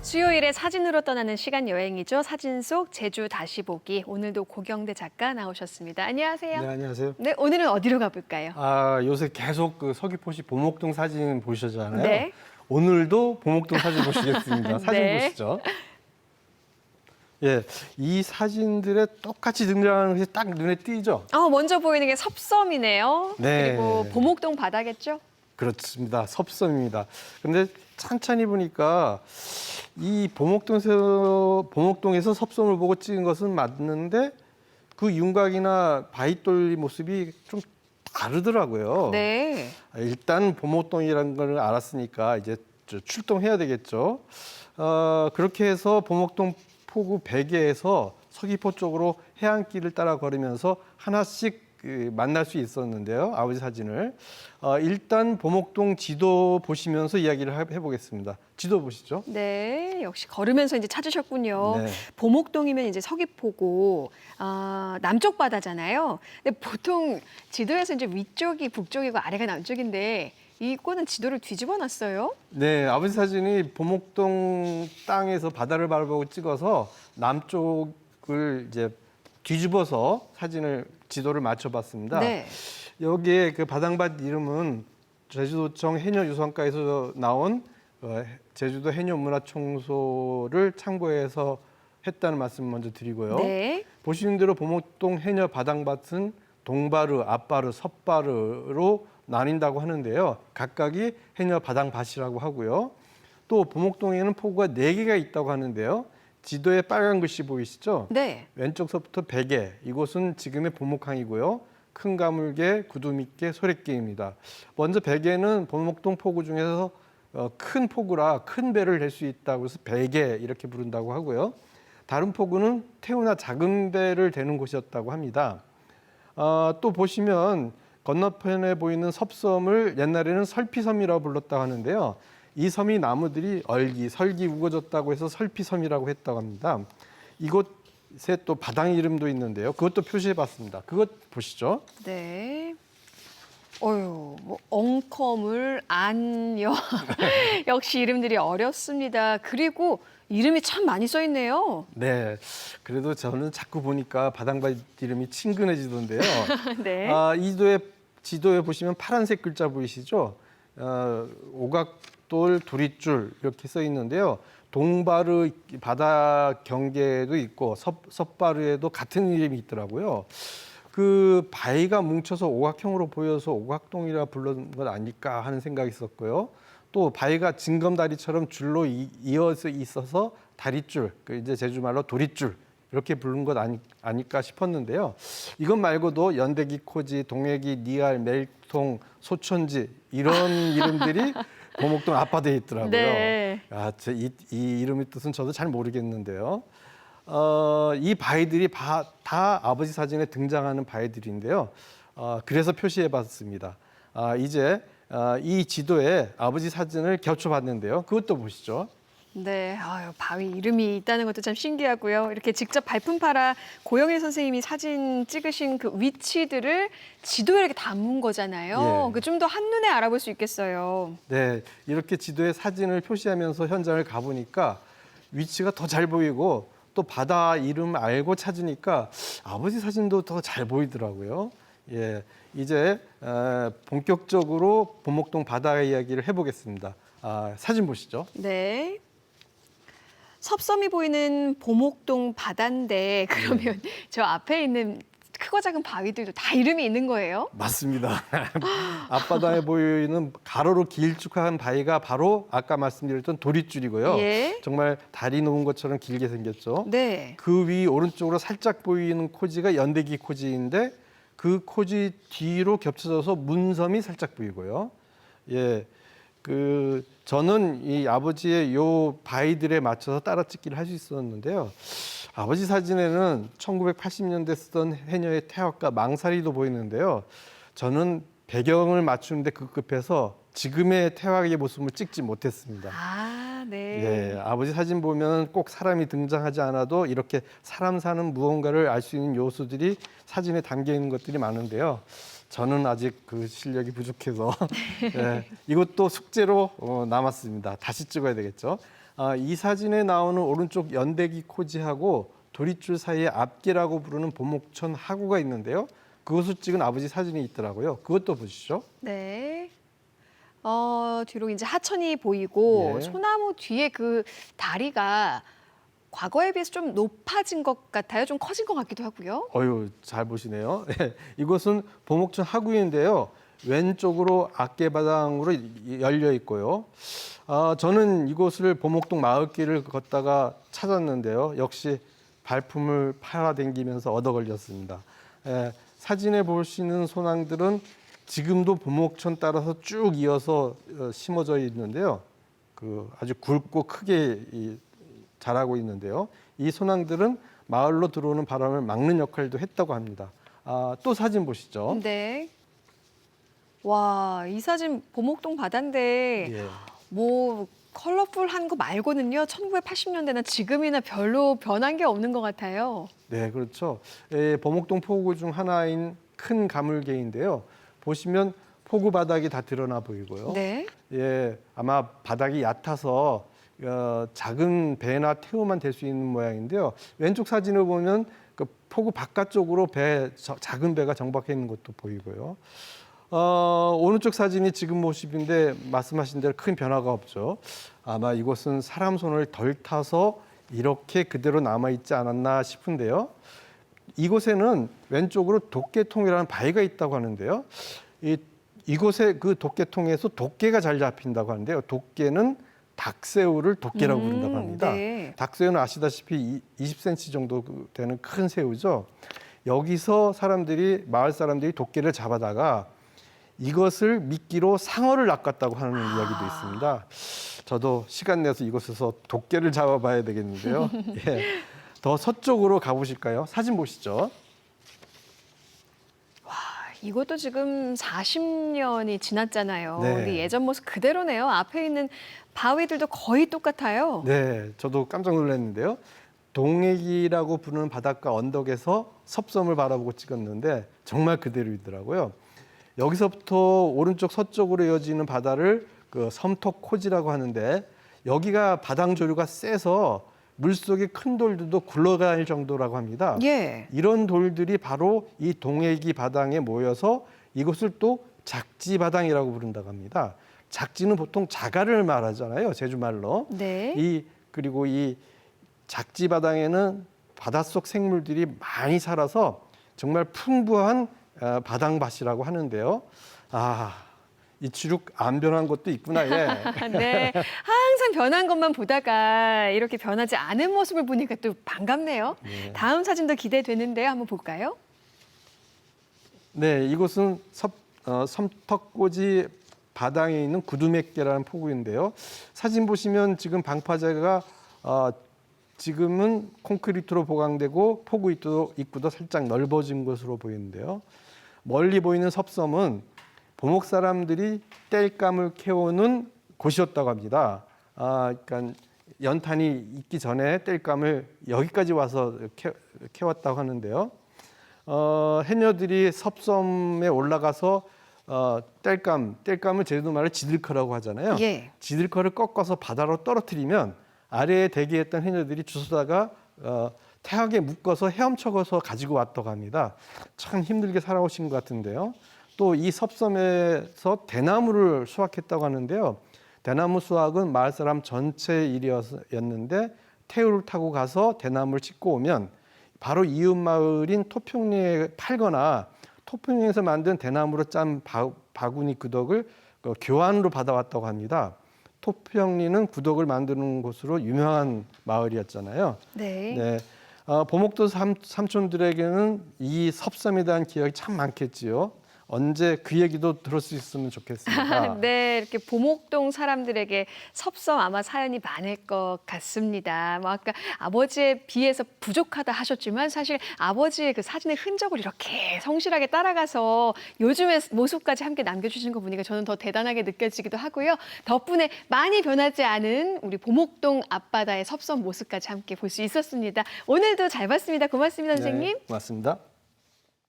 수요일에 사진으로 떠나는 시간 여행이죠. 사진 속 제주 다시 보기. 오늘도 고경대 작가 나오셨습니다. 안녕하세요. 네, 안녕하세요. 네, 오늘은 어디로 가볼까요? 요새 계속 그 서귀포시 보목동 사진 보시잖아요. 네. 오늘도 보목동 사진 보시겠습니다. 사진 네. 보시죠. 예, 이 사진들에 똑같이 등장하는 것이 딱 눈에 띄죠? 먼저 보이는 게 섭섬이네요. 네. 그리고 보목동 바다겠죠? 그렇습니다. 섭섬입니다. 근데 찬찬히 보니까 이 보목동에서 섭섬을 보고 찍은 것은 맞는데 그 윤곽이나 바위돌 모습이 좀 다르더라고요. 네. 일단 보목동이라는 걸 알았으니까 이제 출동해야 되겠죠. 그렇게 해서 보목동 포구 베개에서 서귀포 쪽으로 해안길을 따라 걸으면서 하나씩 만날 수 있었는데요. 아버지 사진을. 일단 보목동 지도 보시면서 이야기를 해보겠습니다. 지도 보시죠. 네, 역시 걸으면서 이제 찾으셨군요. 네. 보목동이면 이제 서귀포고 남쪽 바다잖아요. 근데 보통 지도에서 이제 위쪽이 북쪽이고 아래가 남쪽인데 이거는 지도를 뒤집어 놨어요. 네, 아버지 사진이 보목동 땅에서 바다를 바라보고 찍어서 남쪽을 이제 뒤집어서 지도를 맞춰봤습니다. 네. 여기에 그 바당밭 이름은 제주도청 해녀유성과에서 나온 제주도 해녀문화청소를 참고해서 했다는 말씀 먼저 드리고요. 네. 보시는 대로 보목동 해녀 바당밭은 동바르, 앞바르, 섭바르로 나뉜다고 하는데요. 각각이 해녀 바당밭이라고 하고요. 또 보목동에는 포구가 4개가 있다고 하는데요. 지도에 빨간 글씨 보이시죠? 네. 왼쪽서부터 베개, 이곳은 지금의 보목항이고요. 큰 가물개, 구두밑개, 소래개입니다. 먼저 베개는 보목동 포구 중에서 큰 포구라 큰 배를 댈 수 있다고 해서 베개 이렇게 부른다고 하고요. 다른 포구는 태우나 작은 배를 대는 곳이었다고 합니다. 또 보시면 건너편에 보이는 섭섬을 옛날에는 설피섬이라고 불렀다고 하는데요. 이 섬이 나무들이 설기 우거졌다고 해서 설피섬이라고 했다고 합니다. 이곳에 또 바당 이름도 있는데요. 그것도 표시해봤습니다. 그것 보시죠. 네. 뭐 엉커물, 안여 역시 이름들이 어렵습니다. 그리고 이름이 참 많이 써 있네요. 네, 그래도 저는 자꾸 보니까 바당밭 이름이 친근해지던데요. 네. 이 지도에 보시면 파란색 글자 보이시죠? 오각돌, 두릿줄 이렇게 써 있는데요. 동바르 바다 경계도 있고 섭바르에도 같은 이름이 있더라고요. 그 바위가 뭉쳐서 오각형으로 보여서 오각동이라 부른 것 아닐까 하는 생각이 있었고요. 또 바위가 징검다리처럼 줄로 이어서 있어서 다리줄, 이제 제주말로 도리줄 이렇게 부른 것 아닐까 싶었는데요. 이것 말고도 연대기 코지, 동해기, 니알, 멜통, 소천지 이런 이름들이 보목동 앞바다에 있더라고요. 네. 이 이름의 뜻은 저도 잘 모르겠는데요. 이 바위들이 다 아버지 사진에 등장하는 바위들인데요. 그래서 표시해봤습니다. 이제 이 지도에 아버지 사진을 겹쳐봤는데요. 그것도 보시죠. 네, 바위 이름이 있다는 것도 참 신기하고요. 이렇게 직접 발품 팔아 고영일 선생님이 사진 찍으신 그 위치들을 지도에 이렇게 담은 거잖아요. 예. 좀 더 한눈에 알아볼 수 있겠어요. 네, 이렇게 지도에 사진을 표시하면서 현장을 가보니까 위치가 더 잘 보이고 또 바다 이름 알고 찾으니까 아버지 사진도 더 잘 보이더라고요. 예, 이제 본격적으로 보목동 바다 이야기를 해보겠습니다. 사진 보시죠. 네. 섭섬이 보이는 보목동 바다인데 그러면 저 앞에 있는 크고 작은 바위들도 다 이름이 있는 거예요? 맞습니다. 앞바다에 보이는 가로로 길쭉한 바위가 바로 아까 말씀드렸던 도리줄이고요. 예. 정말 다리 놓은 것처럼 길게 생겼죠. 네. 그 위 오른쪽으로 살짝 보이는 코지가 연대기 코지인데 그 코지 뒤로 겹쳐져서 문섬이 살짝 보이고요. 예, 저는 이 아버지의 요 바위들에 맞춰서 따라 찍기를 할 수 있었는데요. 아버지 사진에는 1980년대 쓰던 해녀의 태학과 망사리도 보이는데요. 저는 배경을 맞추는데 급급해서 지금의 태학의 모습을 찍지 못했습니다. 네. 예, 아버지 사진 보면 꼭 사람이 등장하지 않아도 이렇게 사람 사는 무언가를 알 수 있는 요소들이 사진에 담겨 있는 것들이 많은데요. 저는 아직 그 실력이 부족해서 예, 이것도 숙제로 남았습니다. 다시 찍어야 되겠죠. 이 사진에 나오는 오른쪽 연대기 코지하고 도릿줄 사이에 앞길이라고 부르는 보목천 하구가 있는데요. 그것을 찍은 아버지 사진이 있더라고요. 그것도 보시죠. 네. 뒤로 이제 하천이 보이고 예. 소나무 뒤에 그 다리가 과거에 비해서 좀 높아진 것 같아요. 좀 커진 것 같기도 하고요. 어유, 잘 보시네요. 네, 이곳은 보목천 하구인데요. 왼쪽으로 악계바당으로 열려 있고요. 저는 이곳을 보목동 마을길을 걷다가 찾았는데요. 역시 발품을 팔아댕기면서 얻어 걸렸습니다. 사진에 볼 수 있는 소낭들은 지금도 보목천 따라서 쭉 이어서 심어져 있는데요. 아주 굵고 크게 자라고 있는데요. 이 소낭들은 마을로 들어오는 바람을 막는 역할도 했다고 합니다. 또 사진 보시죠. 네. 와, 이 사진 보목동 바다인데 예. 뭐 컬러풀한 거 말고는요. 1980년대나 지금이나 별로 변한 게 없는 것 같아요. 네, 그렇죠. 보목동 포구 중 하나인 큰 가물개인데요. 보시면 포구 바닥이 다 드러나 보이고요. 네. 예, 아마 바닥이 얕아서 작은 배나 태우만 될 수 있는 모양인데요. 왼쪽 사진을 보면 그 포구 바깥쪽으로 작은 배가 정박해 있는 것도 보이고요. 오른쪽 사진이 지금 모습인데 말씀하신 대로 큰 변화가 없죠. 아마 이곳은 사람 손을 덜 타서 이렇게 그대로 남아있지 않았나 싶은데요. 이곳에는 왼쪽으로 도깨통이라는 바위가 있다고 하는데요. 이곳에 그 도깨통에서 도깨가 잘 잡힌다고 하는데요. 도깨는 닭새우를 도깨라고 부른다고 합니다. 네. 닭새우는 아시다시피 20cm 정도 되는 큰 새우죠. 여기서 마을 사람들이 도깨를 잡아다가 이것을 미끼로 상어를 낚았다고 하는 이야기도 있습니다. 저도 시간 내서 이곳에서 도깨를 잡아봐야 되겠는데요. 예. 더 서쪽으로 가보실까요? 사진 보시죠. 이것도 지금 40년이 지났잖아요. 네. 우리 예전 모습 그대로네요. 앞에 있는 바위들도 거의 똑같아요. 네, 저도 깜짝 놀랐는데요. 동액이라고 부르는 바닷가 언덕에서 섭섬을 바라보고 찍었는데 정말 그대로이더라고요. 여기서부터 오른쪽 서쪽으로 이어지는 바다를 섬톡코지라고 하는데 여기가 바닥 조류가 세서 물속의 큰 돌들도 굴러갈 정도라고 합니다. 예. 이런 돌들이 바로 이 동해기 바당에 모여서 이것을 또 작지바당이라고 부른다고 합니다. 작지는 보통 자갈을 말하잖아요, 제주말로. 네. 그리고 이 작지바당에는 바닷속 생물들이 많이 살아서 정말 풍부한 바당밭이라고 하는데요. 이 추룩 안 변한 것도 있구나. 예. 네. 항상 변한 것만 보다가 이렇게 변하지 않은 모습을 보니까 또 반갑네요. 네. 다음 사진도 기대되는데요. 한번 볼까요? 네, 이곳은 섬턱고지 바당에 있는 구두맥계라는 포구인데요. 사진 보시면 지금 방파제가 지금은 콘크리트로 보강되고 포구 입구도 살짝 넓어진 것으로 보이는데요. 멀리 보이는 섭섬은 보목 사람들이 땔감을 캐오는 곳이었다고 합니다. 그러니까 연탄이 있기 전에 땔감을 여기까지 와서 캐왔다고 하는데요. 해녀들이 섭섬에 올라가서 땔감을 제주도말로 지들커라고 하잖아요. 예. 지들커를 꺾어서 바다로 떨어뜨리면 아래에 대기했던 해녀들이 주워다가 태학에 묶어서 헤엄쳐서 가지고 왔다고 합니다. 참 힘들게 살아오신 것 같은데요. 또 이 섭섬에서 대나무를 수확했다고 하는데요. 대나무 수확은 마을 사람 전체의 일이었는데 태우를 타고 가서 대나무를 싣고 오면 바로 이웃 마을인 토평리에 팔거나 토평리에서 만든 대나무로 짠 바구니 구덕을 교환으로 받아왔다고 합니다. 토평리는 구덕을 만드는 곳으로 유명한 마을이었잖아요. 네. 네. 보목도 삼촌들에게는 이 섭섬에 대한 기억이 참 많겠지요. 언제 그 얘기도 들을 수 있으면 좋겠습니다. 네, 이렇게 보목동 사람들에게 섭섬 아마 사연이 많을 것 같습니다. 뭐 아까 아버지에 비해서 부족하다 하셨지만 사실 아버지의 그 사진의 흔적을 이렇게 성실하게 따라가서 요즘의 모습까지 함께 남겨주신 거 보니까 저는 더 대단하게 느껴지기도 하고요. 덕분에 많이 변하지 않은 우리 보목동 앞바다의 섭섬 모습까지 함께 볼 수 있었습니다. 오늘도 잘 봤습니다. 고맙습니다, 선생님. 네, 고맙습니다.